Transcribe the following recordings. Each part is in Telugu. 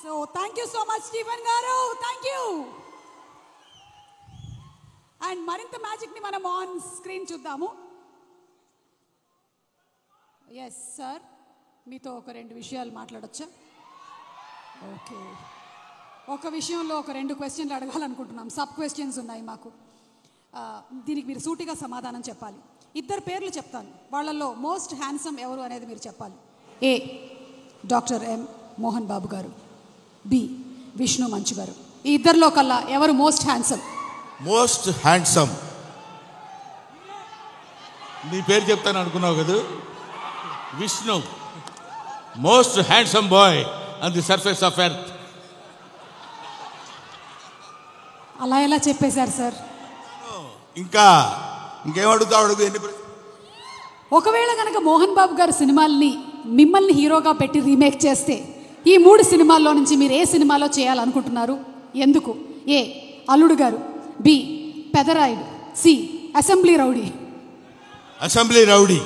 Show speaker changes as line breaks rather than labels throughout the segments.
So thank you so much Stephen గారు, థ్యాంక్ యూ. అండ్ మరింత మ్యాజిక్ని మనం ఆన్ స్క్రీన్ చూద్దాము. ఎస్ సార్, మీతో ఒక 2 విషయాలు మాట్లాడొచ్చా? ఓకే, ఒక విషయంలో ఒక 2 క్వశ్చన్లు అడగాలనుకుంటున్నాం. సబ్ క్వశ్చన్స్ ఉన్నాయి మాకు. దీనికి మీరు సూటిగా సమాధానం చెప్పాలి. 2 పేర్లు చెప్తాను, వాళ్ళల్లో మోస్ట్ హ్యాండ్సమ్ ఎవరు అనేది మీరు చెప్పాలి. ఏ డాక్టర్ ఎం మోహన్ బాబు గారు, బి విష్ణు మంచు గారు. ఈ 2లో కల్లా ఎవరు మోస్ట్ హ్యాండ్సమ్?
మోస్ట్ హ్యాండ్సమ్ నీ పేరు చెప్తాను అనుకున్నావు కదా, Vishnu. Most handsome boy on the surface of earth.
అలా ఎలా చెప్పేశారు సార్?
ఇంకేం అడుగుతావు అడుగు.
ఒకవేళ కనుక మోహన్ బాబు గారు సినిమాల్ని మిమ్మల్ని హీరోగా పెట్టి రీమేక్ చేస్తే ఈ 3 సినిమాల్లో నుంచి మీరు ఏ సినిమాలో చేయాలనుకుంటున్నారు? ఎందుకు? A Alludu Garu, B Pedarayudu, C Assembly Rowdy.
Assembly Rowdy.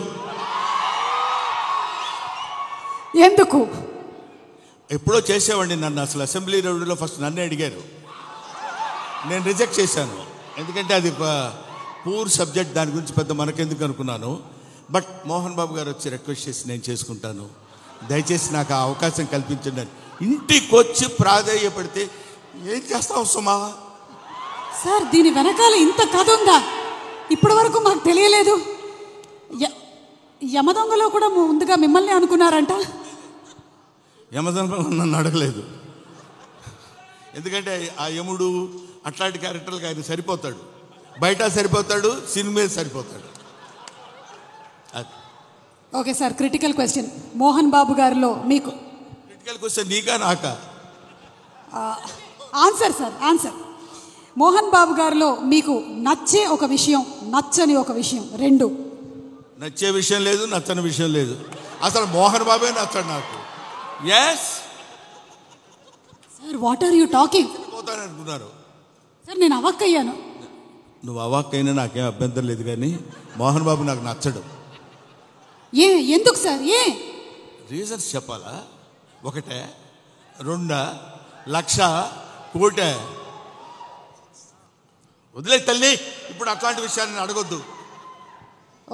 ఎందుకు?
ఎప్పుడో చేసేవాడిని నన్ను. అసలు అసెంబ్లీ రౌడీలో ఫస్ట్ నన్నే అడిగారు, నేను రిజెక్ట్ చేశాను. ఎందుకంటే అది పూర్ సబ్జెక్ట్, దాని గురించి పెద్ద మనకెందుకు అనుకున్నాను. బట్ మోహన్ బాబు గారు వచ్చి రిక్వెస్ట్ చేసి నేను చేసుకుంటాను, దయచేసి నాకు ఆ అవకాశం కల్పించండి అని ఇంటికి వచ్చి ప్రాధేయపడితే ఏం చేస్తాం సుమా?
సార్, దీని వెనకాల ఇంత కథ ఉందా? ఇప్పటి వరకు మాకు తెలియలేదు. యమదొంగలో కూడా ముందుగా మిమ్మల్ని అనుకున్నారంట.
యమదొంగలో నన్ను అడగలేదు, ఎందుకంటే ఆ యముడు అట్లాంటి క్యారెక్టర్లకు ఆయన సరిపోతాడు. బయట సరిపోతాడు, సినిమా సరిపోతాడు.
Okay sir, critical question. Mohan Babu గారిలో మీకు
క్రిటికల్ క్వశ్చన్ నీకా నాకా?
Answer sir, answer. Mohan Babu గారిలో మీకు నచ్చే ఒక విషయం, నచ్చని ఒక విషయం, 2.
నచ్చే విషయం లేదు, నచ్చని విషయం లేదు. అసలు మోహన్ బాబే నచ్చడు నాకు. Yes
sir, what are you talking?
పోతాననుకున్నారు
సార్, నేను అవాక్కయ్యాను.
నువ్వు అవాక్కైనా నాకేం అభ్యంతరం లేదు, కానీ మోహన్ బాబు నాకు నచ్చడు.
ఎందుకు సార్?
రీజన్స్ చెప్పాలా? 1, 2, లక్ష, కోటే? వదిలే తల్లి, ఇప్పుడు అట్లాంటి విషయాన్ని అడగొద్దు.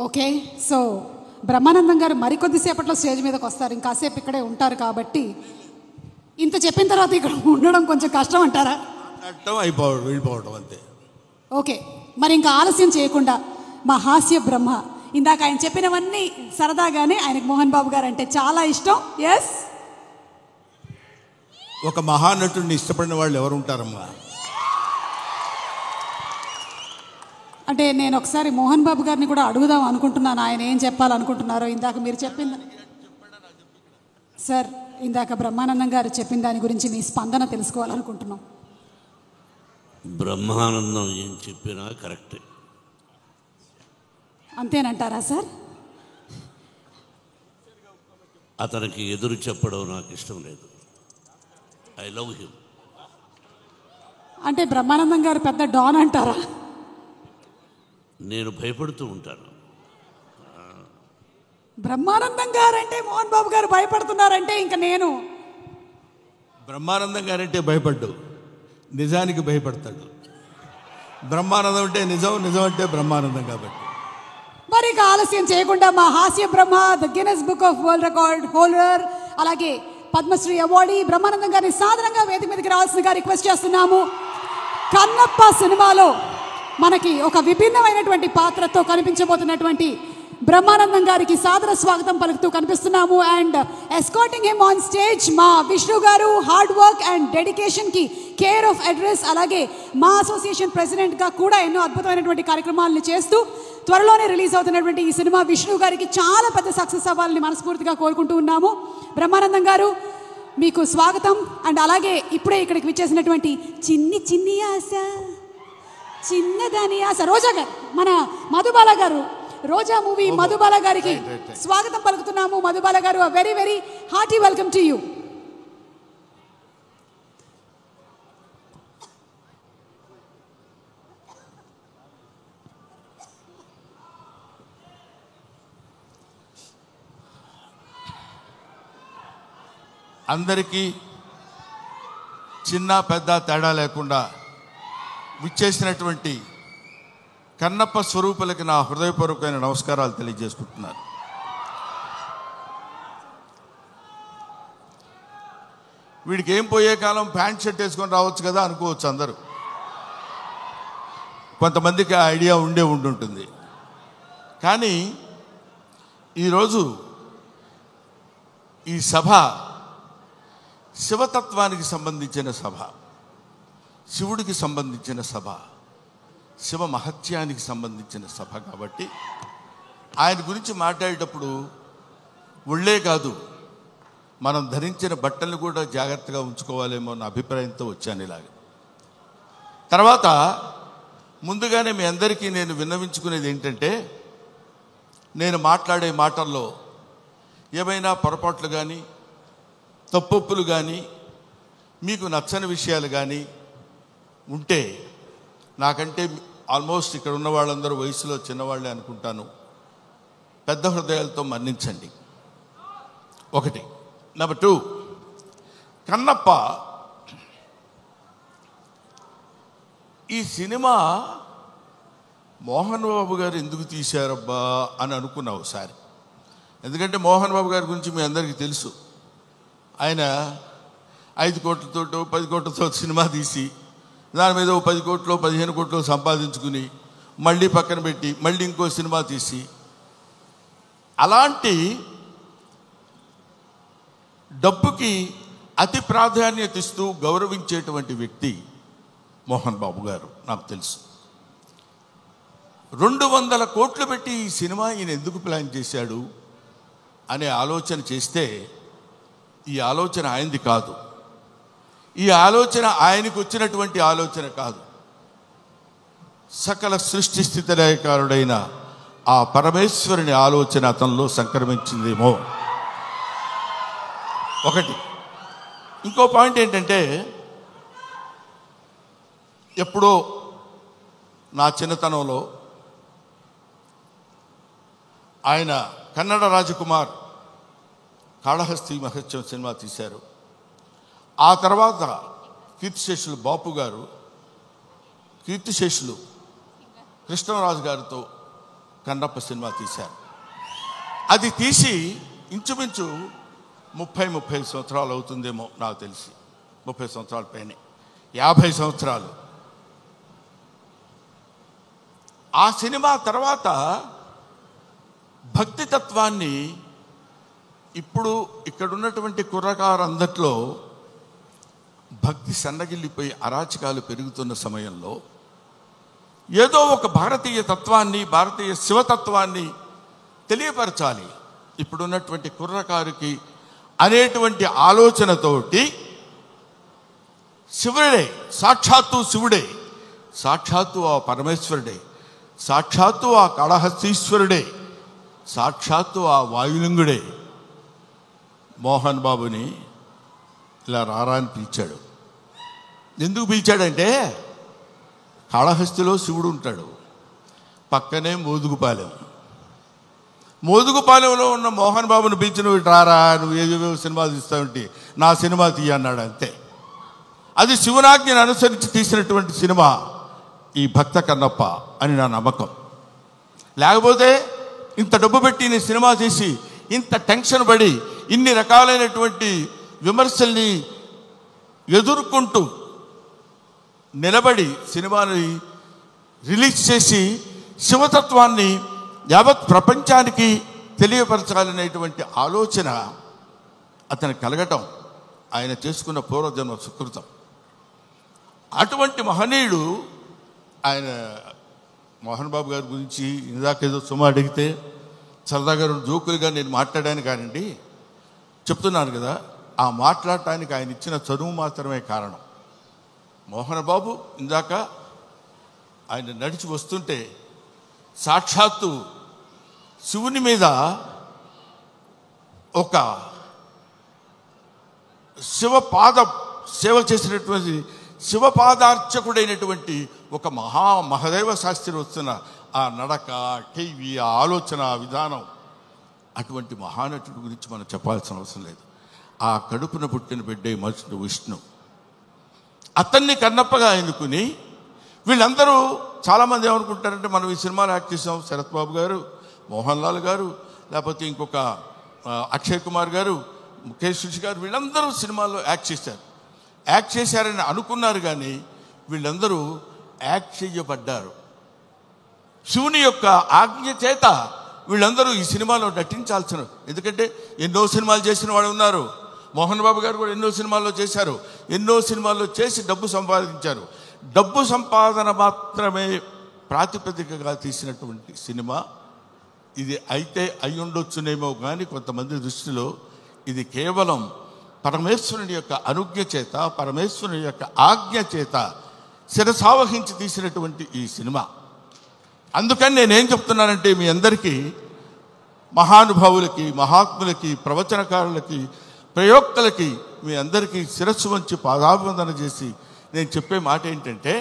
ఓకే, సో బ్రహ్మానందం గారు మరికొద్దిసేపట్లో స్టేజ్ మీదకి వస్తారు, ఇంకాసేపు ఇక్కడే ఉంటారు. కాబట్టి ఇంత చెప్పిన తర్వాత ఇక్కడ ఉండడం కొంచెం కష్టం అంటారా?
వెళ్ళిపోవడం అంతే.
ఓకే, మరి ఇంకా ఆలస్యం చేయకుండా మా హాస్య బ్రహ్మ, ఇందాక ఆయన చెప్పినవన్నీ సరదాగానే ఆయనకు మోహన్ బాబు గారు అంటే చాలా ఇష్టం. ఎస్,
ఒక మహానటుడిని ఇష్టపడిన వాళ్ళు ఎవరు ఉంటారమ్మా?
అంటే నేను ఒకసారి మోహన్ బాబు గారిని కూడా అడుగుదాం అనుకుంటున్నాను, ఆయన ఏం చెప్పాలనుకుంటున్నారో. ఇందాక మీరు చెప్పింది సార్, ఇందాక బ్రహ్మానందం గారు చెప్పిన దాని గురించి మీ స్పందన తెలుసుకోవాలనుకుంటున్నాం.
బ్రహ్మానందం ఏం చెప్పినా కరెక్టే.
అంతేనంటారా సార్?
అతనికి ఎదురు చెప్పడం నాకు ఇష్టం లేదు. I love him.
అంటే బ్రహ్మానందం గారు పెద్ద డాన్ అంటారా?
నేను భయపడుతూ ఉంటాను.
బ్రహ్మానందం గారు అంటే మోహన్ బాబు గారు భయపడుతున్నారంటే ఇంకా నేను
బ్రహ్మానందం గారంటే భయపడ్డు, నిజానికి భయపడతాడు. బ్రహ్మానందం అంటే నిజం, నిజం అంటే బ్రహ్మానందం. కాబట్టి
మరి ఇక ఆలస్యం చేయకుండా మా హాస్య బ్రహ్మ, the Guinness book of world record holder, అలాగే పద్మశ్రీ అవార్డీ బ్రహ్మానందం గారిని సాధారణంగా వేదిక మీదకి రావాల్సిందిగా రిక్వెస్ట్ చేస్తున్నాము. కన్నప్ప సినిమాలో మనకి ఒక విభిన్నమైనటువంటి పాత్రతో కనిపించబోతున్నటువంటి బ్రహ్మానందం గారికి సాదర స్వాగతం పలుకుతూ కనిపిస్తున్నాము. And escorting him on stage మా Vishnu garu, hard work and డెడికేషన్కి కేర్ ఆఫ్ అడ్రస్, అలాగే మా అసోసియేషన్ ప్రెసిడెంట్గా కూడా ఎన్నో అద్భుతమైనటువంటి కార్యక్రమాలను చేస్తూ త్వరలోనే రిలీజ్ అవుతున్నటువంటి ఈ సినిమా విష్ణు గారికి చాలా పెద్ద సక్సెస్ అవ్వాలని మనస్ఫూర్తిగా కోరుకుంటూ ఉన్నాము. బ్రహ్మానందం గారు, మీకు స్వాగతం. అండ్ అలాగే ఇప్పుడే ఇక్కడికి విచ్చేసినటువంటి చిన్ని ఆశ, చిన్నదాని ఆశ రోజా గారు, మన మధుబాల గారు, రోజా మూవీ మధుబాల గారికి స్వాగతం పలుకుతున్నాము. మధుబాల గారు, very very hearty welcome to you.
అందరికీ చిన్న పెద్ద తేడా లేకుండా విచ్చేసినటువంటి కన్నప్ప స్వరూపులకి నా హృదయపూర్వకమైన నమస్కారాలు తెలియజేసుకుంటున్నాను. వీడికి ఏం పోయే కాలం ప్యాంట్ షర్ట్ వేసుకొని రావచ్చు కదా అనుకోవచ్చు అందరూ. కొంతమందికి ఆ ఐడియా ఉండుంటుంది. కానీ ఈరోజు ఈ సభ శివతత్వానికి సంబంధించిన సభ, శివుడికి సంబంధించిన సభ, శివ మహత్యానికి సంబంధించిన సభ కాబట్టి ఆయన గురించి మాట్లాడేటప్పుడు ఒళ్ళే కాదు, మనం ధరించిన బట్టలు కూడా జాగ్రత్తగా ఉంచుకోవాలేమో అన్న అభిప్రాయంతో వచ్చాను ఇలాగ. తర్వాత ముందుగానే మీ అందరికీ నేను విన్నవించుకునేది ఏంటంటే, నేను మాట్లాడే మాటల్లో ఏమైనా పొరపాట్లు కానీ తప్పొప్పులు కానీ మీకు నచ్చని విషయాలు కానీ ఉంటే, నాకంటే ఆల్మోస్ట్ ఇక్కడ ఉన్న వాళ్ళందరూ వయసులో చిన్నవాళ్ళే అనుకుంటాను, పెద్ద హృదయాలతో మన్నించండి. ఒకటి. నెంబర్ 2, కన్నప్ప ఈ సినిమా మోహన్ బాబు గారు ఎందుకు తీశారబ్బా అని అనుకున్నా ఒకసారి. ఎందుకంటే మోహన్ బాబు గారి గురించి మీ అందరికీ తెలుసు. ఆయన 5 కోట్లతో 10 కోట్లతో సినిమా తీసి దాని మీద 10 కోట్లు 15 కోట్లు సంపాదించుకుని మళ్ళీ పక్కన పెట్టి మళ్ళీ ఇంకో సినిమా తీసి, అలాంటి డబ్బుకి అతి ప్రాధాన్యత ఇస్తూ గౌరవించేటువంటి వ్యక్తి మోహన్ బాబు గారు. నాకు తెలుసు 200 కోట్లు పెట్టి ఈ సినిమా ఈయన ఎందుకు ప్లాన్ చేశాడు అనే ఆలోచన చేస్తే, ఈ ఆలోచన ఆయనది కాదు, ఈ ఆలోచన ఆయనకు వచ్చినటువంటి ఆలోచన కాదు, సకల సృష్టి స్థితి లయకారుడైన ఆ పరమేశ్వరుని ఆలోచన అతనిలో సంక్రమించిందేమో. ఒకటి. ఇంకో పాయింట్ ఏంటంటే, ఎప్పుడో నా చిన్నతనంలో ఆయన కన్నడ రాజకుమార్ కాళహస్తి మహత్యం సినిమా తీశారు. ఆ తర్వాత కీర్తిశేషులు బాపు గారు, కీర్తిశేషులు కృష్ణరాజు గారితో కన్నప్ప సినిమా తీశారు. అది తీసి ఇంచుమించు 30-35 సంవత్సరాలు అవుతుందేమో నాకు తెలిసి, 30 సంవత్సరాల పైనే, 50 సంవత్సరాలు. ఆ సినిమా తర్వాత భక్తి తత్వాన్ని ఇప్పుడు ఇక్కడ ఉన్నటువంటి కుర్రకారందట్లో భక్తి సన్నగిల్లిపోయి అరాచకాలు పెరుగుతున్న సమయంలో ఏదో ఒక భారతీయ తత్వాన్ని, భారతీయ శివతత్వాన్ని తెలియపరచాలి ఇప్పుడున్నటువంటి కుర్రకారుకి అనేటువంటి ఆలోచనతోటి శివుడే, సాక్షాత్తు శివుడే, సాక్షాత్తు ఆ పరమేశ్వరుడే, సాక్షాత్తు ఆ కాళహస్తీశ్వరుడే, సాక్షాత్తు ఆ వాయులింగుడే మోహన్ బాబుని ఇలా రారా అని పిలిచాడు. ఎందుకు పిలిచాడంటే, కాళహస్తిలో శివుడు ఉంటాడు, పక్కనే మోదుగుపాలెంలో ఉన్న మోహన్ బాబుని పిలిచి నువ్వు రారా, నువ్వు ఏవేవో సినిమా తీస్తావంటే నా సినిమా తీయ అన్నాడు అంతే. అది శివనాజ్ఞను అనుసరించి తీసినటువంటి సినిమా ఈ భక్త కన్నప్ప అని నా నమ్మకం. లేకపోతే ఇంత డబ్బు పెట్టి నేను సినిమా తీసి ఇంత టెన్షన్ పడి ఇన్ని రకాలైనటువంటి విమర్శల్ని ఎదుర్కొంటూ నిలబడి సినిమాని రిలీజ్ చేసి శివతత్వాన్ని యావత్ ప్రపంచానికి తెలియపరచాలనేటువంటి ఆలోచన అతను కలగటం ఆయన చేసుకున్న పూర్వజన్మ సుకృతం. అటువంటి మహనీయుడు ఆయన. మోహన్ బాబు గారి గురించి ఇందాకేదో సుమా అడిగితే సరదాగా 2 జోకులుగా నేను మాట్లాడాను కానండి, చెప్తున్నాను కదా, ఆ మాట్లాడటానికి ఆయన ఇచ్చిన చదువు మాత్రమే కారణం. మోహన్ బాబు ఇందాక ఆయన నడిచి వస్తుంటే సాక్షాత్తు శివుని మీద ఒక శివపాద సేవ చేసినటువంటి శివపాదార్చకుడైనటువంటి ఒక మహదేవ శాస్త్రి వస్తున్న ఆ నడక, టీవీ, ఆ ఆలోచన విధానం, అటువంటి మహానటుడి గురించి మనం చెప్పాల్సిన అవసరం లేదు. ఆ కడుపున పుట్టిన బిడ్డే విష్ణు. అతన్ని కన్నప్పగా ఎన్నుకుని వీళ్ళందరూ చాలామంది ఏమనుకుంటారంటే మనం ఈ సినిమాలో యాక్ట్ చేసాం, శరత్ బాబు గారు, మోహన్ లాల్ గారు, లేకపోతే ఇంకొక అక్షయ్ కుమార్ గారు, ముఖేష్ ఋషి గారు, వీళ్ళందరూ సినిమాలో యాక్ట్ చేశారని అనుకున్నారు. కానీ వీళ్ళందరూ యాక్ట్ చేయబడ్డారు. శివుని యొక్క ఆజ్ఞ చేత వీళ్ళందరూ ఈ సినిమాలో నటించాల్సిన, ఎందుకంటే ఎన్నో సినిమాలు చేసిన వాళ్ళు ఉన్నారు. మోహన్ బాబు గారు కూడా ఎన్నో సినిమాల్లో చేశారు. ఎన్నో సినిమాల్లో చేసి డబ్బు సంపాదించారు. డబ్బు సంపాదన మాత్రమే ప్రాతిపదికగా తీసినటువంటి సినిమా ఇది. అయితే అయి ఉండొచ్చునేమో కానీ కొంతమంది దృష్టిలో ఇది కేవలం పరమేశ్వరుని యొక్క అనుజ్ఞ చేత, పరమేశ్వరుని యొక్క ఆజ్ఞ చేత శిరసావహించి తీసినటువంటి ఈ సినిమా. అందుకని నేనేం చెప్తున్నానంటే మీ అందరికీ, మహానుభావులకి, మహాత్ములకి, ప్రవచనకారులకి, ప్రయోక్తలకి మీ అందరికీ శిరస్సు వంచి పాదాభివందన చేసి నేను చెప్పే మాట ఏంటంటే,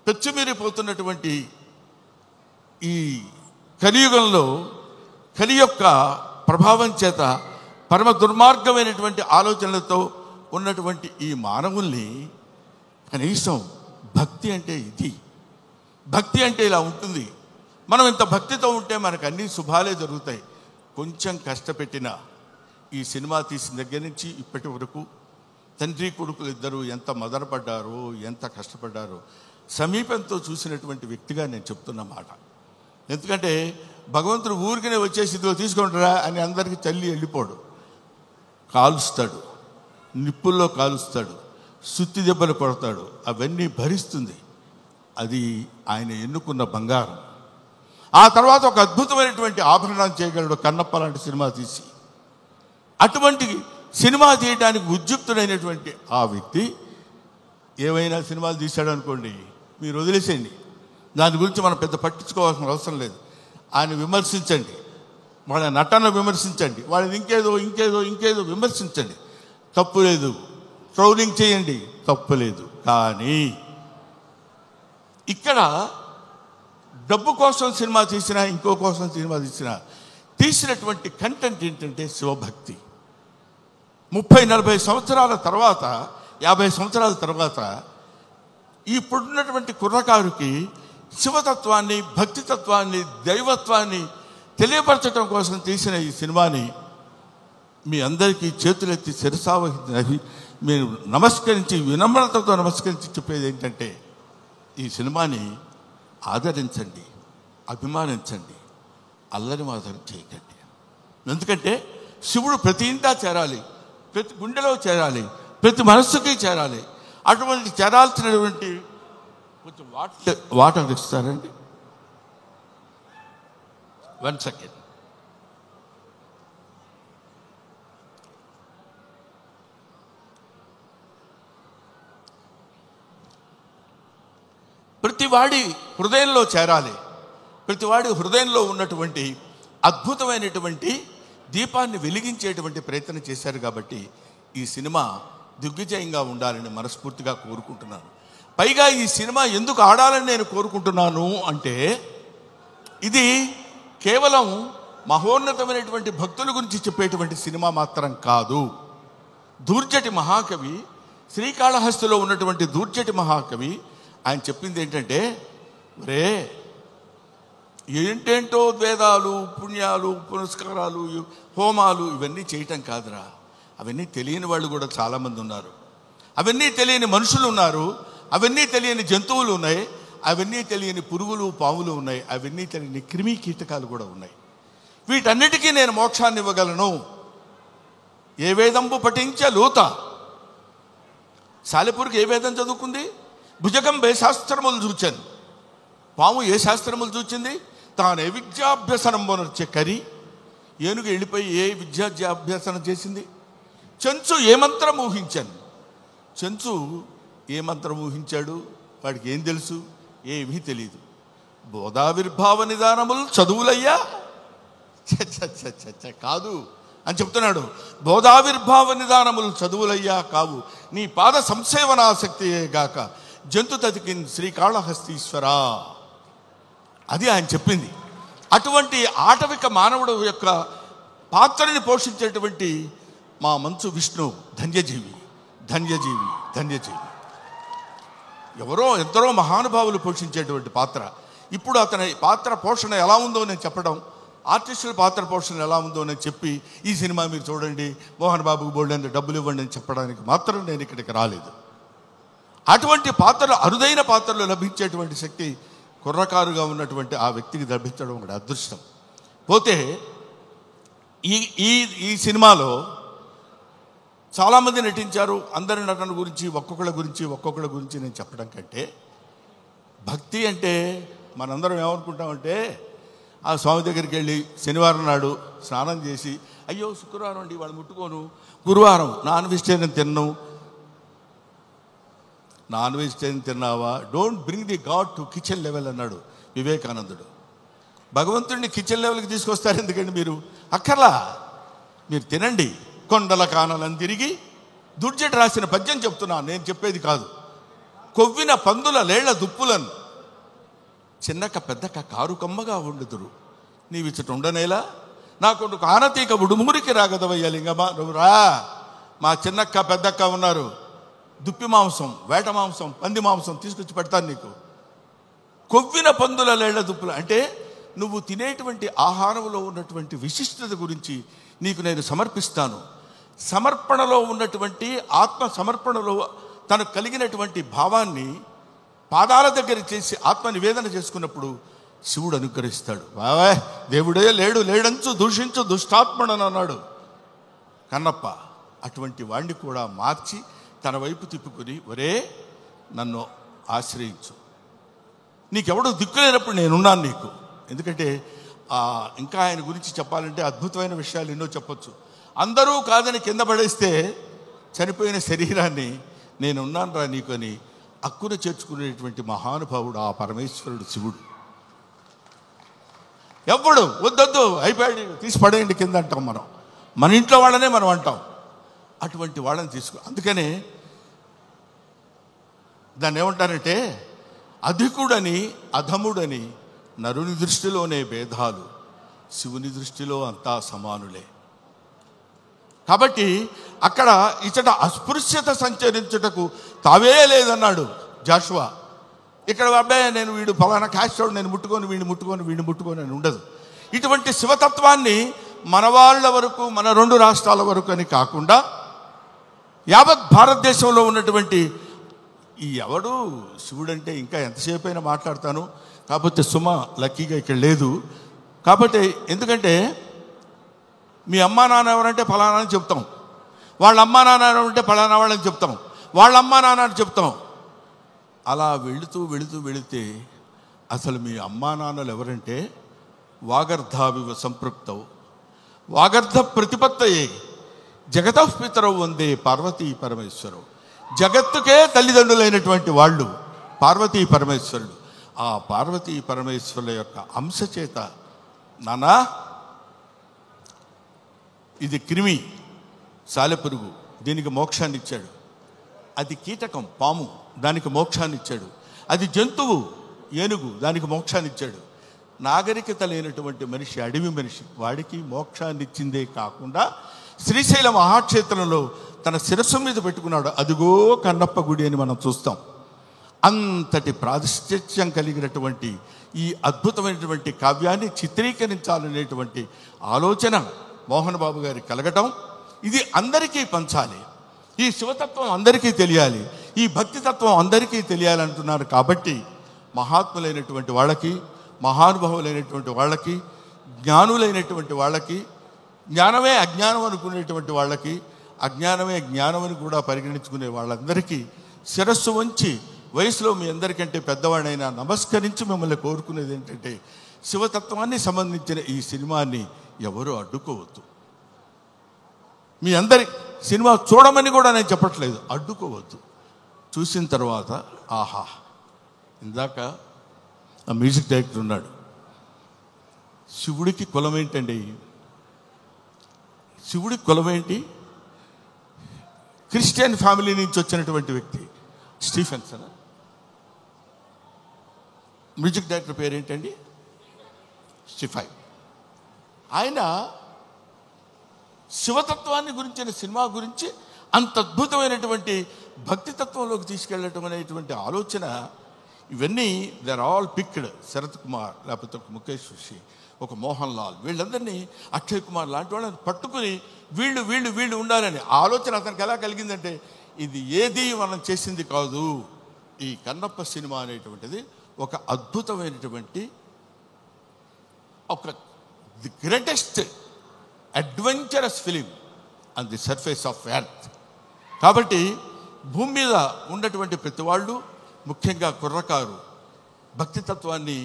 పెచ్చుమీరిపోతున్నటువంటి ఈ కలియుగంలో కలి యొక్క ప్రభావం చేత పరమ దుర్మార్గమైనటువంటి ఆలోచనలతో ఉన్నటువంటి ఈ మానవుల్ని కనీసం భక్తి అంటే ఇది, భక్తి అంటే ఇలా ఉంటుంది. మనం ఇంత భక్తితో ఉంటే మనకు అన్ని శుభాలే జరుగుతాయి. కొంచెం కష్టపెట్టిన ఈ సినిమా తీసిన దగ్గర నుంచి ఇప్పటి వరకు తండ్రి కొడుకులు ఇద్దరు ఎంత మదనపడ్డారో, ఎంత కష్టపడ్డారో సమీపంతో చూసినటువంటి వ్యక్తిగా నేను చెప్తున్న మాట. ఎందుకంటే భగవంతుడు ఊరికనే వచ్చేసి ఇదిగో తీసుకుంటారా అని అందరికీ తల్లి వెళ్ళిపోడు. కాలుస్తాడు, నిప్పుల్లో కాలుస్తాడు, సుత్తి దెబ్బలు కొడతాడు, అవన్నీ భరిస్తుంది. అది ఆయన ఎన్నుకున్న బంగారం. ఆ తర్వాత ఒక అద్భుతమైనటువంటి ఆభరణం చేయగలడు కన్నప్ప లాంటి సినిమా తీసి. అటువంటి సినిమా తీయడానికి ఉద్యుక్తుడైనటువంటి ఆ వ్యక్తి ఏమైనా సినిమాలు తీశాడు అనుకోండి, మీరు వదిలేసేయండి. దాని గురించి మనం పెద్ద పట్టించుకోవాల్సిన అవసరం లేదు. ఆయన విమర్శించండి, వాళ్ళ నటన విమర్శించండి, వాళ్ళని ఇంకేదో విమర్శించండి, తప్పు లేదు. ట్రోలింగ్ చేయండి, తప్పు లేదు. కానీ ఇక్కడ డబ్బు కోసం సినిమా తీసినా, ఇంకో కోసం సినిమా తీసినటువంటి కంటెంట్ ఏంటంటే శివభక్తి. 30-40 సంవత్సరాల తర్వాత, 50 సంవత్సరాల తర్వాత ఇప్పుడున్నటువంటి కుర్రకారుకి శివతత్వాన్ని, భక్తితత్వాన్ని, దైవత్వాన్ని తెలియపరచడం కోసం తీసిన ఈ సినిమాని మీ అందరికీ చేతులెత్తి శిరసావహించి మీరు నమస్కరించి, వినమ్రతతో నమస్కరించి చెప్పేది ఏంటంటే, ఈ సినిమాని ఆదరించండి, అభిమానించండి, అల్లరి మాత్రం చేయకండి. ఎందుకంటే శివుడు ప్రతి ఇంటా చేరాలి, ప్రతి గుండెలో చేరాలి, ప్రతి మనస్సుకి చేరాలి. అటువంటి చేరాల్సినటువంటి కొంచెం వాటర్ ఇస్తారండి. 1 సెకండ్. ప్రతివాడి హృదయంలో చేరాలి. ప్రతివాడి హృదయంలో ఉన్నటువంటి అద్భుతమైనటువంటి దీపాన్ని వెలిగించేటువంటి ప్రయత్నం చేశారు. కాబట్టి ఈ సినిమా దిగ్విజయంగా ఉండాలని మనస్ఫూర్తిగా కోరుకుంటున్నాను. పైగా ఈ సినిమా ఎందుకు ఆడాలని నేను కోరుకుంటున్నాను అంటే, ఇది కేవలం మహోన్నతమైనటువంటి భక్తుల గురించి చెప్పేటువంటి సినిమా మాత్రం కాదు. దూర్జటి మహాకవి, శ్రీకాళహస్తిలో ఉన్నటువంటి దూర్జటి మహాకవి ఆయన చెప్పింది ఏంటంటే, రే ఏంటేంటో వేదాలు, పుణ్యాలు, పునస్కారాలు, హోమాలు ఇవన్నీ చేయటం కాదురా. అవన్నీ తెలియని వాళ్ళు కూడా చాలామంది ఉన్నారు. అవన్నీ తెలియని మనుషులు ఉన్నారు. అవన్నీ తెలియని జంతువులు ఉన్నాయి. అవన్నీ తెలియని పురుగులు, పాములు ఉన్నాయి. అవన్నీ తెలియని క్రిమి కీటకాలు కూడా ఉన్నాయి. వీటన్నిటికీ నేను మోక్షాన్ని ఇవ్వగలను. ఏ వేదంబు పఠించే లోత. సాలెపురికి ఏ వేదం చదువుకుంది? భుజగం ఏ శాస్త్రములు చూచాను. పాము ఏ శాస్త్రములు చూచింది? తాను ఏ విద్యాభ్యసనం వచ్చే కరి. ఏనుగు వెళ్ళిపోయి ఏ విద్యాభ్యాసనం చేసింది? చెంచు ఏ మంత్రం ఊహించాను. చెంచు ఏ మంత్రం ఊహించాడు? వాడికి ఏం తెలుసు? ఏమీ తెలియదు. బోధావిర్భావ నిదానములు చదువులయ్యా కాదు అని చెప్తున్నాడు. బోధావిర్భావ నిదానములు చదువులయ్యా కావు, నీ పాద సంసేవనాసక్తియే గాక జంతు తతికిన్ శ్రీకాళహస్తీశ్వరా. అది ఆయన చెప్పింది. అటువంటి ఆటవిక మానవుడు యొక్క పాత్రని పోషించేటువంటి మా మంచు విష్ణు ధన్యజీవి. ధన్యజీవి. ఎందరో మహానుభావులు పోషించేటువంటి పాత్ర. ఇప్పుడు అతని పాత్ర పోషణ ఎలా ఉందో నేను చెప్పడం, ఆర్టిస్టుల పాత్ర పోషణ ఎలా ఉందో నేను చెప్పి ఈ సినిమా మీరు చూడండి, మోహన్ బాబుకు బోల్డెంత డబ్బులు ఇవ్వండి అని చెప్పడానికి మాత్రం నేను ఇక్కడికి రాలేదు. అటువంటి పాత్రలు, అరుదైన పాత్రలు లభించేటువంటి శక్తి కుర్రకారుగా ఉన్నటువంటి ఆ వ్యక్తికి లభించడం ఒక అదృష్టం. పోతే ఈ సినిమాలో చాలామంది నటించారు. అందరి నటన గురించి ఒక్కొక్కళ్ళ గురించి నేను చెప్పడం కంటే, భక్తి అంటే మనందరం ఏమనుకుంటామంటే, ఆ స్వామి దగ్గరికి వెళ్ళి శనివారం నాడు స్నానం చేసి, అయ్యో శుక్రవారం అండి వాళ్ళు ముట్టుకోను, గురువారం నాన్ వెజిటేరియన్ తిన్నావా, don't bring the God to kitchen level అన్నాడు వివేకానందుడు. భగవంతుడిని కిచెన్ లెవెల్కి తీసుకొస్తారు ఎందుకండి మీరు? అక్కర్లా, మీరు తినండి. కొండల కానలను తిరిగి దుర్జట రాసిన పద్యం చెప్తున్నా, నేను చెప్పేది కాదు. కొవ్విన పందుల లేళ్ల దుప్పులను చిన్నక పెద్దక కారు కమ్మగా ఉండుదురు, నీవిచ్చట ఉండనేలా నా కొడుకు ఆనతీక ఉడుమూరికి రాగదవయ్యా లింగమా, నువ్వు రా. మా చిన్నక్క పెద్దక్క ఉన్నారు, దుప్పి మాంసం, వేట మాంసం, పంది మాంసం తీసుకొచ్చి పెడతాను నీకు. కొవ్విన పందుల లేళ్ల దుప్పులు అంటే నువ్వు తినేటువంటి ఆహారంలో ఉన్నటువంటి విశిష్టత గురించి నీకు నేను సమర్పిస్తాను. సమర్పణలో ఉన్నటువంటి ఆత్మ సమర్పణలో తనకు కలిగినటువంటి భావాన్ని పాదాల దగ్గర చేసి ఆత్మ నివేదన చేసుకున్నప్పుడు శివుడు అనుగ్రహిస్తాడు. బావా దేవుడే లేడంచు దూషించు దుష్టాత్మడని అన్నాడు కన్నప్ప. అటువంటి వాణ్ణి కూడా మార్చి తన వైపు తిప్పుకొని, ఒరే నన్ను ఆశ్రయించు, నీకెవడో దిక్కులేనప్పుడు నేనున్నాను నీకు. ఎందుకంటే ఇంకా ఆయన గురించి చెప్పాలంటే అద్భుతమైన విషయాలు ఎన్నో చెప్పొచ్చు. అందరూ కాదని కింద పడేస్తే చనిపోయిన శరీరాన్ని నేనున్నాను రా నీకు అని అక్కున చేర్చుకునేటువంటి మహానుభావుడు ఆ పరమేశ్వరుడు శివుడు. ఎవ్వడు వద్దొద్దు అయిపోయాడు తీసి పడేయండి కింద అంటాం మనం, మన ఇంట్లో వాళ్ళనే మనం అంటాం. అటువంటి వాళ్ళని అందుకనే దాన్ని ఏమంటారంటే అధికుడని అధముడని నరుని దృష్టిలోనే భేదాలు, శివుని దృష్టిలో అంతా సమానులే. కాబట్టి అక్కడ ఇచ్చట అస్పృశ్యత సంచరించుటకు తావే లేదన్నాడు జాషువా. ఇక్కడ అబ్బాయి నేను వీడు ఫలానా క్యాస్ట్ నేను వీడిని ముట్టుకొని అని ఉండదు. ఇటువంటి శివతత్వాన్ని మన వాళ్ళ వరకు, మన 2 రాష్ట్రాల వరకు అని కాకుండా యావత్ భారతదేశంలో ఉన్నటువంటి ఎవడు శివుడంటే ఇంకా ఎంతసేపు అయినా మాట్లాడతాను. కాకపోతే సుమ లక్కీగా ఇక్కడ లేదు. కాబట్టి ఎందుకంటే మీ అమ్మా నాన్న ఎవరంటే ఫలానా అని చెప్తాం, వాళ్ళ అమ్మా నాన్న ఎవరంటే ఫలానా వాళ్ళని చెప్తాం, వాళ్ళ అమ్మా నాన్న అని చెప్తాం. అలా వెళితే అసలు మీ అమ్మా నాన్నలు ఎవరంటే వాగర్ధావివ సంపృక్తవు వాగర్ధ ప్రతిపత్తయే జగతః పితరవు వందే పార్వతీ పరమేశ్వరవు. జగత్తుకే తల్లిదండ్రులైనటువంటి వాళ్ళు పార్వతీ పరమేశ్వరుడు. ఆ పార్వతీ పరమేశ్వరుల యొక్క అంశ చేత నానా ఇది క్రిమి సాలెపురుగు, దీనికి మోక్షాన్ని ఇచ్చాడు. అది కీటకం పాము, దానికి మోక్షాన్ని ఇచ్చాడు. అది జంతువు ఏనుగు, దానికి మోక్షాన్ని ఇచ్చాడు. నాగరికత లేనటువంటి మనిషి, అడవి మనిషి, వాడికి మోక్షాన్ని ఇచ్చిందే కాకుండా శ్రీశైల మహాక్షేత్రంలో తన శిరస్సు మీద పెట్టుకున్నాడు. అదిగో కన్నప్ప గుడి అని మనం చూస్తాం. అంతటి ప్రాతిష్ఠ్యం కలిగినటువంటి ఈ అద్భుతమైనటువంటి కావ్యాన్ని చిత్రీకరించాలనేటువంటి ఆలోచన మోహన్ బాబు గారి కలగటం, ఇది అందరికీ పంచాలి, ఈ శివతత్వం అందరికీ తెలియాలి, ఈ భక్తితత్వం అందరికీ తెలియాలంటున్నారు. కాబట్టి మహాత్ములైనటువంటి వాళ్ళకి, మహానుభావులైనటువంటి వాళ్ళకి, జ్ఞానులైనటువంటి వాళ్ళకి, జ్ఞానమే అజ్ఞానం అనుకునేటువంటి వాళ్ళకి, అజ్ఞానమే జ్ఞానం అని కూడా పరిగణించుకునే వాళ్ళందరికీ శిరస్సు వంచి వయసులో మీ అందరికంటే పెద్దవాడైనా నమస్కరించి మిమ్మల్ని కోరుకునేది ఏంటంటే శివతత్వాన్ని సంబంధించిన ఈ సినిమాని ఎవరు అడ్డుకోవద్దు. మీ అందరి సినిమా చూడమని కూడా నేను చెప్పట్లేదు, అడ్డుకోవద్దు. చూసిన తర్వాత ఆహా, ఇందాక ఆ మ్యూజిక్ డైరెక్టర్ ఉన్నాడు, శివుడికి కులం ఏంటండి? శివుడికి కులం ఏంటి? క్రిస్టియన్ ఫ్యామిలీ నుంచి వచ్చినటువంటి వ్యక్తి స్టీఫెన్సన్. మ్యూజిక్ డైరెక్టర్ పేరు ఏంటండి? స్టీఫై. ఆయన శివతత్వాన్ని గురించిన సినిమా గురించి అంత అద్భుతమైనటువంటి భక్తితత్వంలోకి తీసుకెళ్ళటం అనేటువంటి ఆలోచన, ఇవన్నీ they are all picked. Sarath Kumar, లేకపోతే ఒక ముఖేష్ ఋషి, ఒక మోహన్ లాల్, వీళ్ళందరినీ, అక్షయ్ కుమార్ లాంటి వాళ్ళని పట్టుకుని వీళ్ళు వీళ్ళు వీళ్ళు ఉండాలని ఆలోచన అతనికి ఎలా కలిగిందంటే, ఇది ఏది మనం చేసింది కాదు, ఈ కన్నప్ప సినిమా అనేటువంటిది ఒక అద్భుతమైనటువంటి, ఒక the greatest adventurous film on the surface of earth. కాబట్టి భూమి మీద ఉన్నటువంటి ప్రతి వాళ్ళు, ముఖ్యంగా కుర్రకారు, భక్తితత్వాన్ని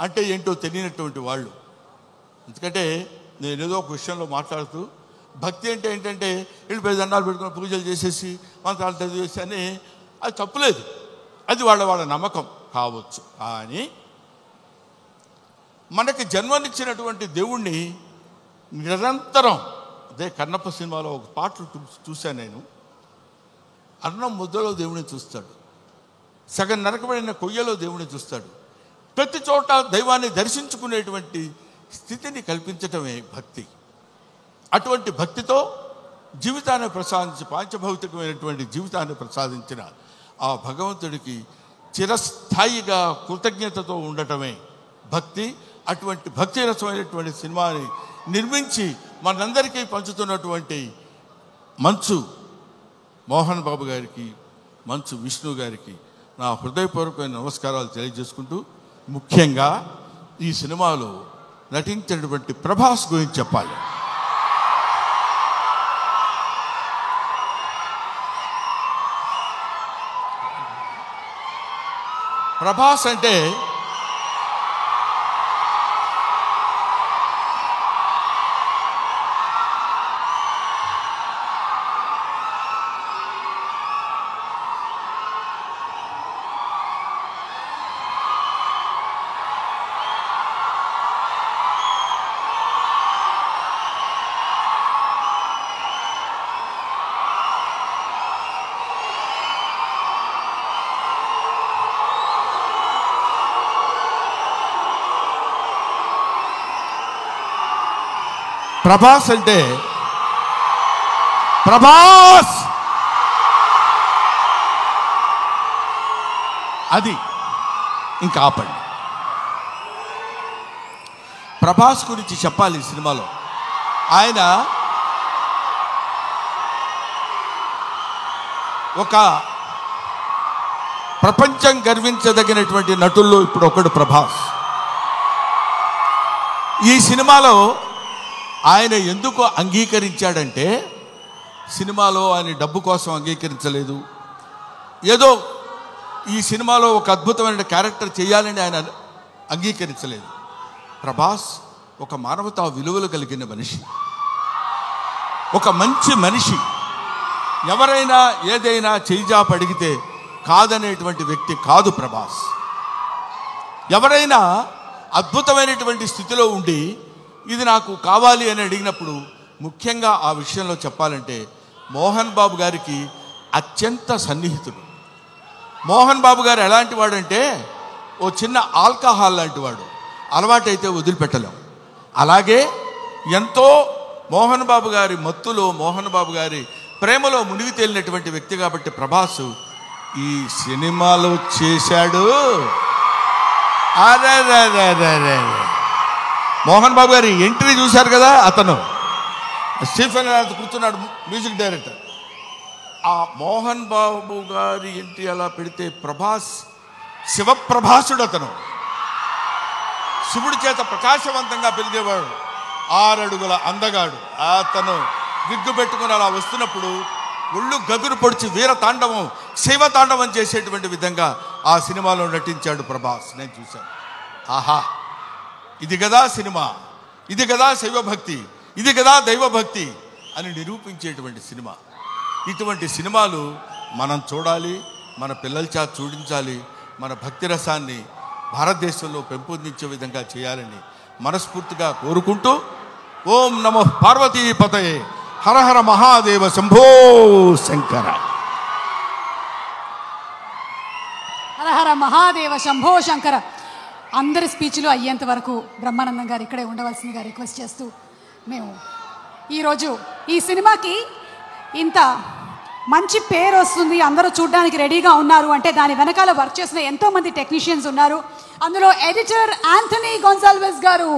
అంటే ఏంటో తెలియనటువంటి వాళ్ళు. ఎందుకంటే నేను ఏదో ఒక విషయంలో మాట్లాడుతూ, భక్తి అంటే ఏంటంటే వెళ్ళిపోయి దండాలు పెట్టుకుని పూజలు చేసేసి మంత్రాలు చదివేసి అని, అది తప్పులేదు, అది వాళ్ళ నమ్మకం కావచ్చు. కానీ మనకి జన్మనిచ్చినటువంటి దేవుణ్ణి నిరంతరం, అదే కన్నప్ప సినిమాలో ఒక పాటలు చూశాను నేను, అన్నం ముద్దలో దేవుని చూస్తాడు, సగం నరకబడిన కొయ్యలో దేవుని చూస్తాడు, ప్రతి చోట దైవాన్ని దర్శించుకునేటువంటి స్థితిని కల్పించటమే భక్తి. అటువంటి భక్తితో జీవితాన్ని ప్రసాదించి, పాంచభౌతికమైనటువంటి జీవితాన్ని ప్రసాదించిన ఆ భగవంతుడికి చిరస్థాయిగా కృతజ్ఞతతో ఉండటమే భక్తి. అటువంటి భక్తి రసమైనటువంటి సినిమాని నిర్మించి మనందరికీ పంచుతున్నటువంటి మంచు మోహన్ బాబు గారికి, మంచు విష్ణు గారికి నా హృదయపూర్వకమైన నమస్కారాలు తెలియజేసుకుంటూ, ముఖ్యంగా ఈ సినిమాలో నటించినటువంటి ప్రభాస్ గురించి చెప్పాలి. ప్రభాస్ అంటే ప్రభాస్ అంటే ప్రభాస్ అది ఇంకా ఆపండి. ప్రభాస్ గురించి చెప్పాలి. ఈ సినిమాలో ఆయన ఒక ప్రపంచం గర్వించదగినటువంటి నటుల్లో ఇప్పుడు ఒకడు ప్రభాస్. ఈ సినిమాలో ఆయన ఎందుకు అంగీకరించాడంటే, సినిమాలో ఆయన డబ్బు కోసం అంగీకరించలేదు, ఏదో ఈ సినిమాలో ఒక అద్భుతమైన క్యారెక్టర్ చేయాలని ఆయన అంగీకరించలేదు. ప్రభాస్ ఒక మానవతా విలువలు కలిగిన మనిషి, ఒక మంచి మనిషి. ఎవరైనా ఏదైనా చేయిజాప అడిగితే కాదనేటువంటి వ్యక్తి కాదు ప్రభాస్. ఎవరైనా అద్భుతమైనటువంటి స్థితిలో ఉండి ఇది నాకు కావాలి అని అడిగినప్పుడు, ముఖ్యంగా ఆ విషయంలో చెప్పాలంటే మోహన్ బాబు గారికి అత్యంత సన్నిహితుడు. మోహన్ బాబు గారు ఎలాంటి వాడంటే, ఓ చిన్న ఆల్కహాల్ లాంటి వాడు, అలవాటైతే వదిలిపెట్టలేం. అలాగే ఎంతో మోహన్ బాబు గారి మత్తులో, మోహన్ బాబు గారి ప్రేమలో మునిగి తేలినటువంటి వ్యక్తి కాబట్టి ప్రభాస్ ఈ సినిమాలో చేశాడు. అరే మోహన్ బాబు గారి ఎంట్రీ చూశారు కదా, అతను స్టీఫెన్ కూర్చున్నాడు, మ్యూజిక్ డైరెక్టర్. ఆ మోహన్ బాబు గారి ఎంట్రీ అలా పెడితే ప్రభాస్ శివప్రభాసుడు. అతను శివుడి చేత ప్రకాశవంతంగా పెరిగేవాడు, 6 అడుగుల అందగాడు. అతను విగ్గు పెట్టుకుని అలా వస్తున్నప్పుడు ఒళ్ళు గగురు పొడిచి వీర తాండవం, శైవ తాండవం చేసేటువంటి విధంగా ఆ సినిమాలో నటించాడు ప్రభాస్. నేను చూశాను. ఆహా, ఇది కదా సినిమా, ఇది కదా శైవభక్తి, ఇది కదా దైవభక్తి అని నిరూపించేటువంటి సినిమా. ఇటువంటి సినిమాలు మనం చూడాలి, మన పిల్లల చేత చూడించాలి. మన భక్తి రసాన్ని భారతదేశంలో పెంపొందించే విధంగా చేయాలని మనస్ఫూర్తిగా కోరుకుంటూ, ఓం నమో పార్వతీపతయే, హర హర మహాదేవ, శంభో శంకర.
హర హర మహాదేవ, శంభో శంకర. అందరి స్పీచ్లు అయ్యేంత వరకు బ్రహ్మానందం గారు ఇక్కడే ఉండవలసిందిగా రిక్వెస్ట్ చేస్తూ, మేము ఈరోజు ఈ సినిమాకి ఇంత మంచి పేరు వస్తుంది, అందరూ చూడడానికి రెడీగా ఉన్నారు అంటే దాని వెనకాల వర్క్ చేసిన ఎంతో మంది టెక్నీషియన్స్ ఉన్నారు. అందులో ఎడిటర్ యాంథనీ గొన్సాల్వెస్ గారు.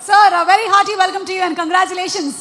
Sir, very hearty welcome to you and congratulations.